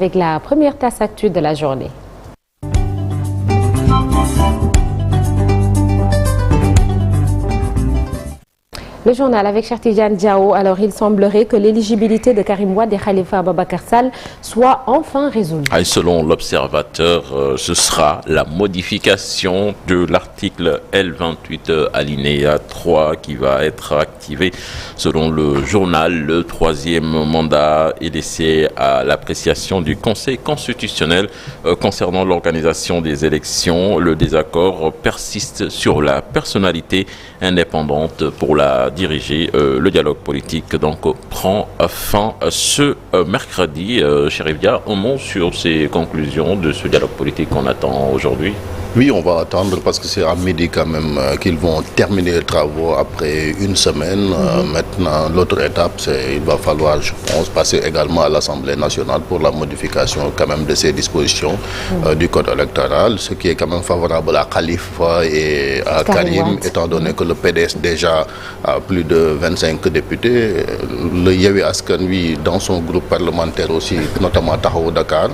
Avec la première tasse actu de la journée. Le journal avec Cheikh Tidiane Diao. Alors, il semblerait que l'éligibilité de Karim Wade et Khalifa Ababacar Sall soit enfin résolue. Et selon l'observateur, ce sera la modification de l'article L28 alinéa 3 qui va être activé. Selon le journal, le troisième mandat est laissé à l'appréciation du Conseil constitutionnel concernant l'organisation des élections. Le désaccord persiste sur la personnalité indépendante pour la diriger. Le dialogue politique donc prend fin ce mercredi. Chérifia, un mot sur ces conclusions de ce dialogue politique qu'on attend aujourd'hui? Oui, on va attendre parce que c'est à midi quand même qu'ils vont terminer les travaux après une semaine. Maintenant, l'autre étape, c'est il va falloir, je pense, passer également à l'Assemblée nationale pour la modification quand même de ces dispositions du code électoral, ce qui est quand même favorable à Khalifa et à Karim, étant donné que le PDS déjà a plus de 25 députés. Le Yewwi Askan Wi, dans son groupe parlementaire aussi, notamment Taxawu Dakar,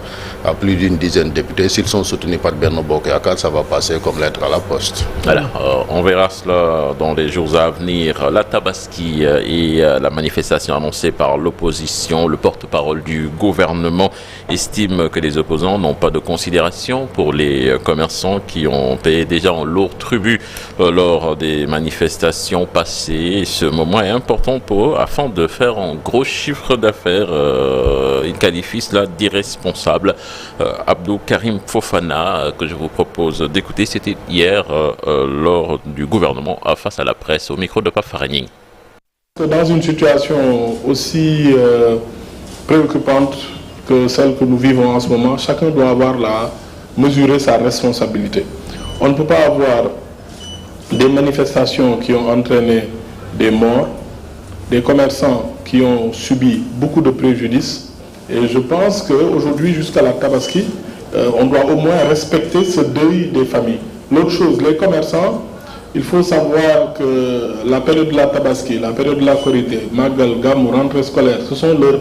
a plus d'une dizaine de députés. S'ils sont soutenus par Benno Bokk Yaakaar, ça va passer comme lettre à la poste. Voilà, on verra cela dans les jours à venir. La Tabaski et la manifestation annoncée par l'opposition, le porte-parole du gouvernement estime que les opposants n'ont pas de considération pour les commerçants qui ont payé déjà en lourd tribut lors des manifestations passées. Ce moment est important pour eux afin de faire un gros chiffre d'affaires. Ils qualifient cela d'irresponsable. Abdou Karim Fofana, que je vous propose d'écouter, c'était hier lors du gouvernement face à la presse au micro de Pape Faragning. Dans une situation aussi préoccupante que celle que nous vivons en ce moment, chacun doit mesurer sa responsabilité. On ne peut pas avoir des manifestations qui ont entraîné des morts, des commerçants qui ont subi beaucoup de préjudices. Et je pense qu'aujourd'hui, jusqu'à la Tabaski, on doit au moins respecter ce deuil des familles. L'autre chose, les commerçants, il faut savoir que la période de la Tabaski, la période de la Korité, Magal, Gamou, rentrée scolaire, ce sont les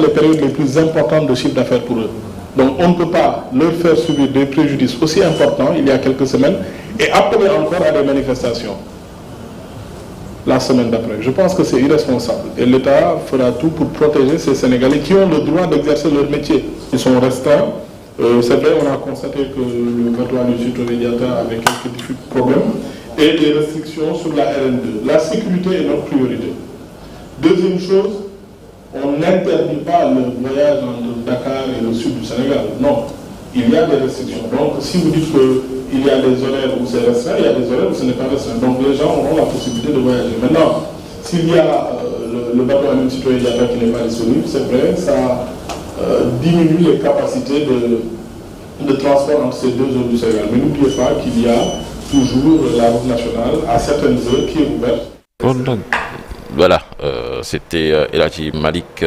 périodes les plus importantes de chiffre d'affaires pour eux. Donc on ne peut pas leur faire subir des préjudices aussi importants il y a quelques semaines et appeler encore à des manifestations la semaine d'après. Je pense que c'est irresponsable et l'État fera tout pour protéger ces Sénégalais qui ont le droit d'exercer leur métier. Ils sont restreints. C'est vrai, on a constaté que le battoir du Château Diatta avait quelques problèmes et des restrictions sur la RN2. La sécurité est notre priorité. Deuxième chose, on n'interdit pas le voyage entre Dakar et le sud du Sénégal. Non, il y a des restrictions. Donc si vous dites qu'il y a des horaires où c'est restreint, il y a des horaires où ce n'est pas restreint. Donc les gens auront la possibilité de voyager. Maintenant, s'il y a le bateau même citoyen Diatta qui n'est pas disponible, c'est vrai, ça diminue les capacités de transport entre ces deux zones du Sénégal. Mais n'oubliez pas qu'il y a toujours la route nationale à certaines heures qui est ouverte. Voilà, c'était El Hadji Malick.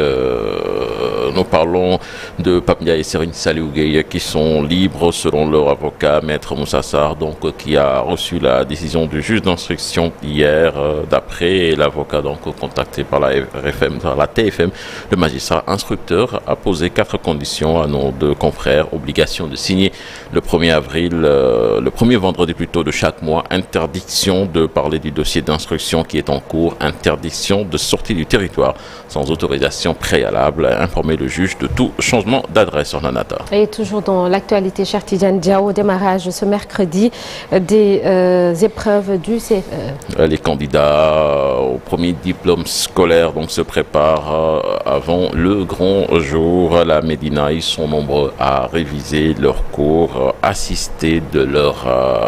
Nous parlons de Pape Ndiaye et Serigne Saliou Gueye qui sont libres selon leur avocat, Maître Moussa Sarr, donc qui a reçu la décision du juge d'instruction hier. D'après l'avocat donc contacté par la TFM, le magistrat instructeur a posé 4 conditions à nos deux confrères. Obligation de signer le 1er avril, le premier vendredi plutôt de chaque mois, interdiction de parler du dossier d'instruction qui est en cours, interdiction de sortie du territoire sans autorisation préalable, informer le juge de tout changement d'adresse en Anata. Et toujours dans l'actualité, Cheikh Tidiane Diao, démarrage ce mercredi des épreuves du CFE. Les candidats au premier diplôme scolaire donc se préparent avant le grand jour à la Médina. Ils sont nombreux à réviser leurs cours, assistés de leurs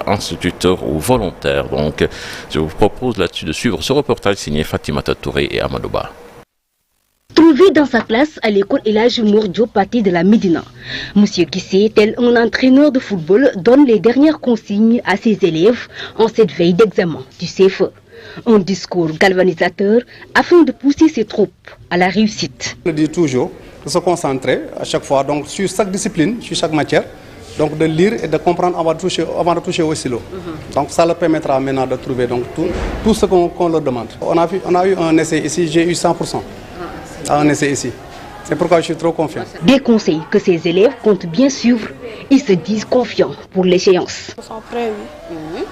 instituteurs ou volontaires. Donc, je vous propose là-dessus de suivre ce reportage signé Fatimata Touré et Amadouba. Trouvé dans sa classe à l'école El Hadji Mour Diop Pathé de la Médina, Monsieur Guissé, tel un entraîneur de football, donne les dernières consignes à ses élèves en cette veille d'examen du CFE. Un discours galvanisateur afin de pousser ses troupes à la réussite. Je dis toujours de se concentrer à chaque fois donc, sur chaque discipline, sur chaque matière, donc de lire et de comprendre avant de toucher au stylo. Donc ça leur permettra maintenant de trouver donc, tout ce qu'on leur demande. On a eu un essai ici, j'ai eu 100%. Un essai ici. C'est pourquoi je suis trop confiant. Des conseils que ces élèves comptent bien suivre, ils se disent confiants pour l'échéance. Je sens prêt, oui.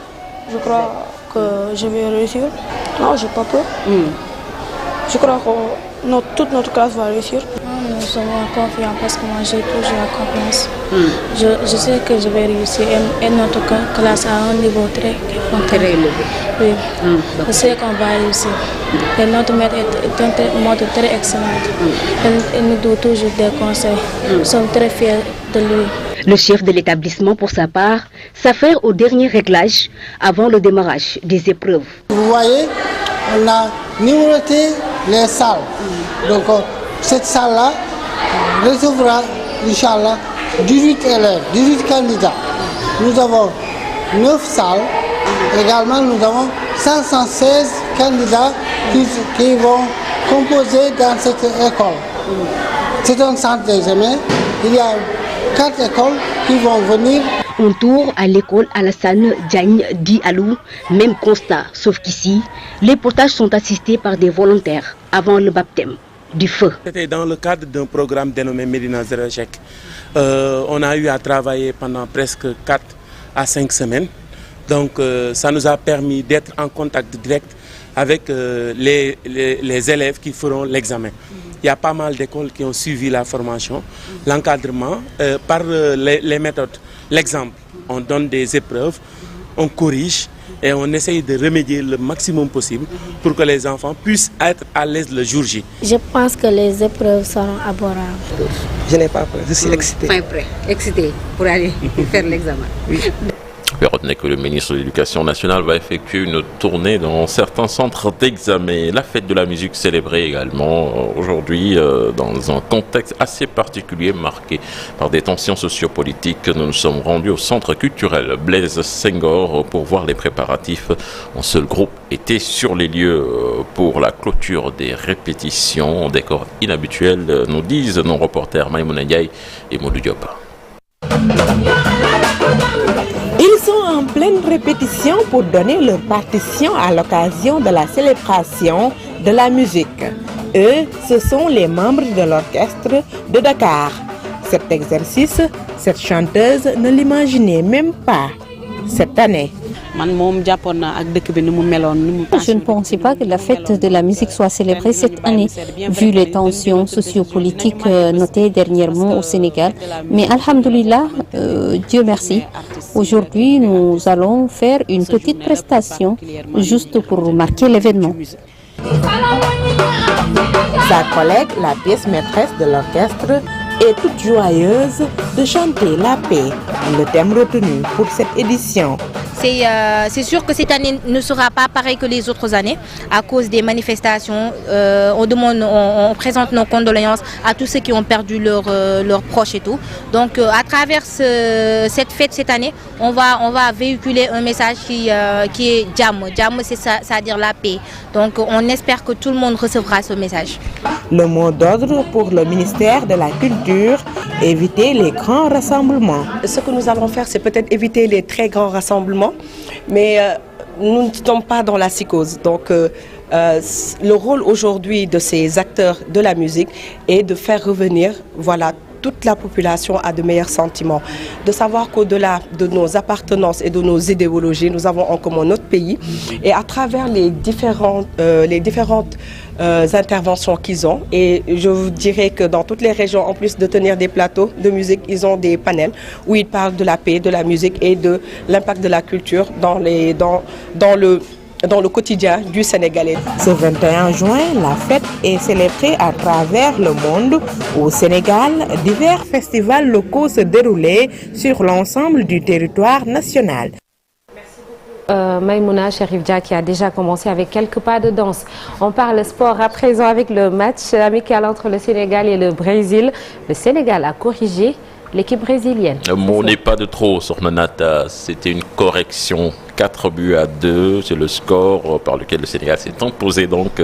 Je crois que je vais réussir. Non, j'ai pas peur. Je crois que toute notre classe va réussir. Nous sommes confiants parce que moi j'ai toujours la confiance. Je sais que je vais réussir et notre classe a un niveau très élevé. Oui. Je sais qu'on va réussir. Et notre maître est un maître très excellent. Elle nous donne toujours des conseils. Nous sommes très fiers de lui. Le chef de l'établissement, pour sa part, s'affaire au dernier réglage avant le démarrage des épreuves. Vous voyez, on a numéroté les salles. Donc cette salle-là recevra, Inch'Allah, 18 élèves, 18 candidats. Nous avons 9 salles. Également, nous avons 516 candidats qui vont composer dans cette école. C'est un centre d'examen. Il y a 4 écoles qui vont venir. On tourne à l'école Alassane Diagne dit Alou, même constat, sauf qu'ici, les portages sont assistés par des volontaires avant le baptême du feu. C'était dans le cadre d'un programme dénommé Médina Zéro Échec. On a eu à travailler pendant presque 4 à 5 semaines. Donc ça nous a permis d'être en contact direct avec les élèves qui feront l'examen. Il y a pas mal d'écoles qui ont suivi la formation, l'encadrement par les méthodes. L'exemple, on donne des épreuves, on corrige et on essaye de remédier le maximum possible pour que les enfants puissent être à l'aise le jour J. Je pense que les épreuves seront abordables. Je n'ai pas peur, je suis excité. Fin prêt, excité pour aller faire l'examen. Oui. Retenez que le ministre de l'Éducation nationale va effectuer une tournée dans certains centres d'examen. La fête de la musique célébrée également aujourd'hui dans un contexte assez particulier marqué par des tensions sociopolitiques. Nous nous sommes rendus au centre culturel Blaise Senghor pour voir les préparatifs. Un seul groupe était sur les lieux pour la clôture des répétitions. Décor inhabituel, nous disent nos reporters Maïmouna Ndiaye et Modou Diop. Ils sont en pleine répétition pour donner leur partition à l'occasion de la célébration de la musique. Eux, ce sont les membres de l'orchestre de Dakar. Cet exercice, cette chanteuse ne l'imaginait même pas cette année. Je ne pensais pas que la fête de la musique soit célébrée cette année, vu les tensions sociopolitiques notées dernièrement au Sénégal. Mais alhamdoulilah, Dieu merci. Aujourd'hui, nous allons faire une petite prestation juste pour marquer l'événement. Sa collègue, la pièce maîtresse de l'orchestre, est toute joyeuse de chanter la paix, le thème retenu pour cette édition. C'est sûr que cette année ne sera pas pareille que les autres années à cause des manifestations. On présente nos condoléances à tous ceux qui ont perdu leurs proches et tout. Donc à travers cette fête cette année, on va véhiculer un message qui est Djam. Djam, c'est-à-dire la paix. Donc on espère que tout le monde recevra ce message. Le mot d'ordre pour le ministère de la Culture, éviter les grands rassemblements. Ce que nous allons faire, c'est peut-être éviter les très grands rassemblements, mais nous ne sommes pas dans la psychose. Donc le rôle aujourd'hui de ces acteurs de la musique est de faire revenir, toute la population a de meilleurs sentiments, de savoir qu'au-delà de nos appartenances et de nos idéologies, nous avons en commun notre pays. Et à travers les différentes interventions qu'ils ont, et je vous dirais que dans toutes les régions, en plus de tenir des plateaux de musique, ils ont des panels où ils parlent de la paix, de la musique et de l'impact de la culture dans le quotidien du Sénégalais. Ce 21 juin, la fête est célébrée à travers le monde. Au Sénégal, divers festivals locaux se déroulaient sur l'ensemble du territoire national. Maïmouna Cherifja qui a déjà commencé avec quelques pas de danse. On parle sport à présent avec le match amical entre le Sénégal et le Brésil. Le Sénégal a corrigé l'équipe brésilienne. Le mot n'est pas de trop sur Nata, c'était une correction 4-2. C'est le score par lequel le Sénégal s'est imposé donc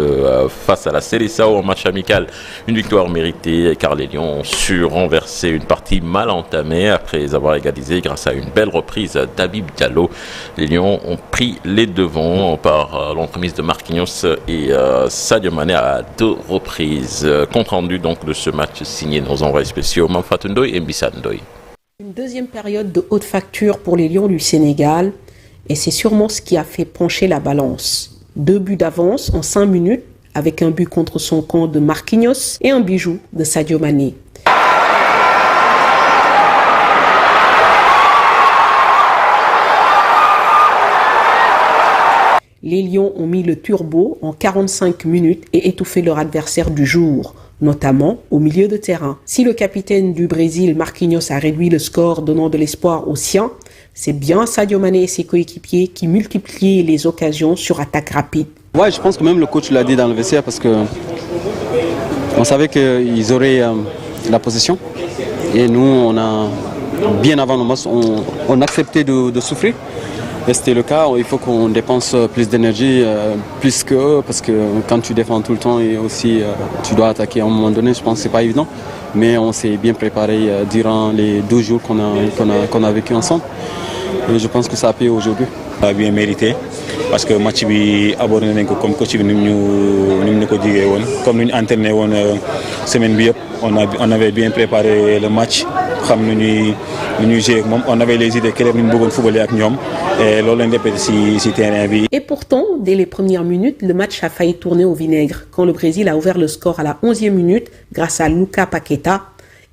face à la Seleção en match amical. Une victoire méritée car les Lions ont su renverser une partie mal entamée après avoir égalisé grâce à une belle reprise d'Habib Diallo. Les Lions ont pris les devants par l'entremise de Marquinhos et Sadio Mané à 2 reprises. Compte rendu donc de ce match signé nos envoyés spéciaux Mamfatou Ndoye et Mbissa Ndoye. Une deuxième période de haute facture pour les Lions du Sénégal et c'est sûrement ce qui a fait pencher la balance. 2 buts d'avance en 5 minutes avec un but contre son camp de Marquinhos et un bijou de Sadio Mané. Les Lions ont mis le turbo en 45 minutes et étouffé leur adversaire du jour, notamment au milieu de terrain. Si le capitaine du Brésil, Marquinhos, a réduit le score donnant de l'espoir aux siens, c'est bien Sadio Mané et ses coéquipiers qui multipliaient les occasions sur attaque rapide. Ouais, je pense que même le coach l'a dit dans le vestiaire parce que on savait qu'ils auraient la possession et nous, on a bien avant le match, on acceptait de souffrir. Et c'était le cas, il faut qu'on dépense plus d'énergie, plus qu'eux, parce que quand tu défends tout le temps et aussi tu dois attaquer à un moment donné, je pense que c'est pas évident. Mais on s'est bien préparé durant les 12 jours qu'on a vécu ensemble. Et je pense que ça a payé aujourd'hui. On a bien mérité, parce que le match a abordé comme coach, comme nous entraîné la semaine, on avait bien préparé le match. On avait les idées claires de footballer avec nous. Et pourtant, dès les premières minutes, le match a failli tourner au vinaigre quand le Brésil a ouvert le score à la 11e minute grâce à Lucas Paqueta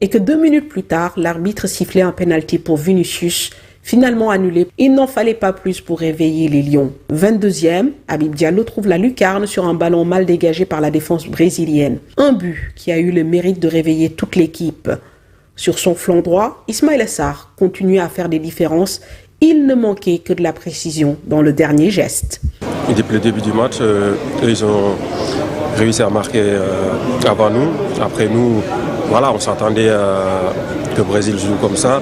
et que 2 minutes plus tard, l'arbitre sifflait un penalty pour Vinicius, finalement annulé. Il n'en fallait pas plus pour réveiller les Lions. 22e, Habib Diallo trouve la lucarne sur un ballon mal dégagé par la défense brésilienne. Un but qui a eu le mérite de réveiller toute l'équipe. Sur son flanc droit, Ismaïla Sarr continuait à faire des différences. Il ne manquait que de la précision dans le dernier geste. Et depuis le début du match, ils ont réussi à marquer avant nous. Après nous, voilà, on s'attendait que le Brésil joue comme ça.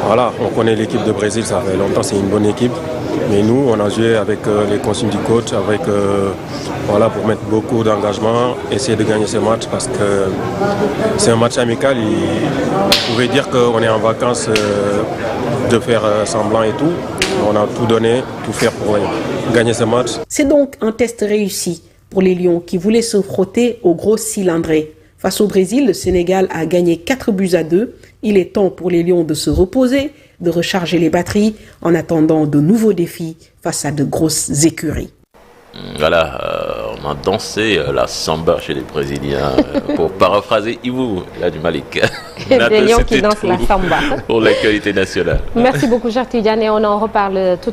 Voilà, on connaît l'équipe de Brésil, ça fait longtemps, c'est une bonne équipe. Mais nous, on a joué avec les consignes du coach, avec, voilà, pour mettre beaucoup d'engagement, essayer de gagner ce match parce que c'est un match amical. On pouvait dire qu'on est en vacances, de faire semblant et tout. On a tout donné, tout faire pour gagner ce match. C'est donc un test réussi pour les Lions qui voulaient se frotter au gros cylindré. Face au Brésil, le Sénégal a gagné 4-2. Il est temps pour les Lions de se reposer, de recharger les batteries en attendant de nouveaux défis face à de grosses écuries. Voilà, on a dansé la samba chez les Brésiliens, pour paraphraser Ibou, là du Malik. Des Lions qui dansent la samba. Pour l'actualité nationale. Merci beaucoup, cher Tidiane, et on en reparle tout à l'heure.